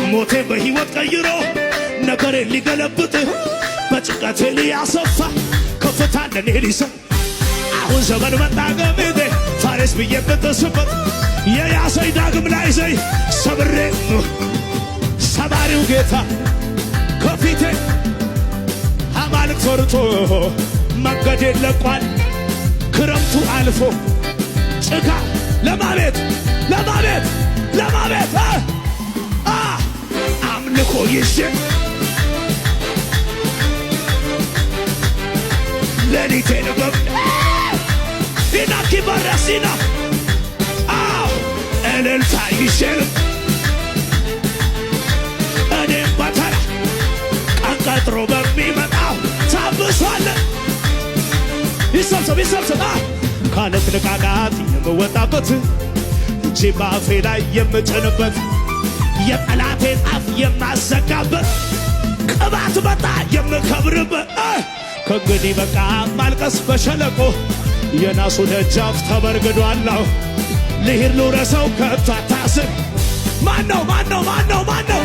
ሞቴ በሕይወት ቀይሮ ነገሬን ሊገለብጥ በጭንቀቴ ሊያሰፋ ከፍታ ለኔ ሊሰጥ አሁን ዘመን መጣ ገሜቴ ፋሬስ ብዬ ብጥስበት የያዘኝ ዳግም ላይ ዘይ ሰብሬ ሰባሪው ጌታ ከፊቴ አማልክ ፈርቶ መንገዴን ለቋል። ክረምቱ አልፎ ጭጋ ለማቤት ለማቤት ለማቤት አምልኮ ይዤ ሌሊቴን ኢና ኪበረሲና እልልታ ይዤ እኔም በተራ ቀን ቀጥሮ በሚመጣው ታብሷል። ይሰብሰብ ይሰብሰብ ካለት ንቃቃት የምወጣበት እጄ በአፌ ላይ የምጭንበት የጠላቴን አፍ የማዘጋበት ቅባት መጣ የምከብርበት ከእንግዲህ በቃ ማልቀስ በሸለቆ የናሱ ደጃፍ ተበርግዷለሁ። ልሂድ ልውረሰው ከቶ አታስብ። ማነው ማነው ማነው ማነው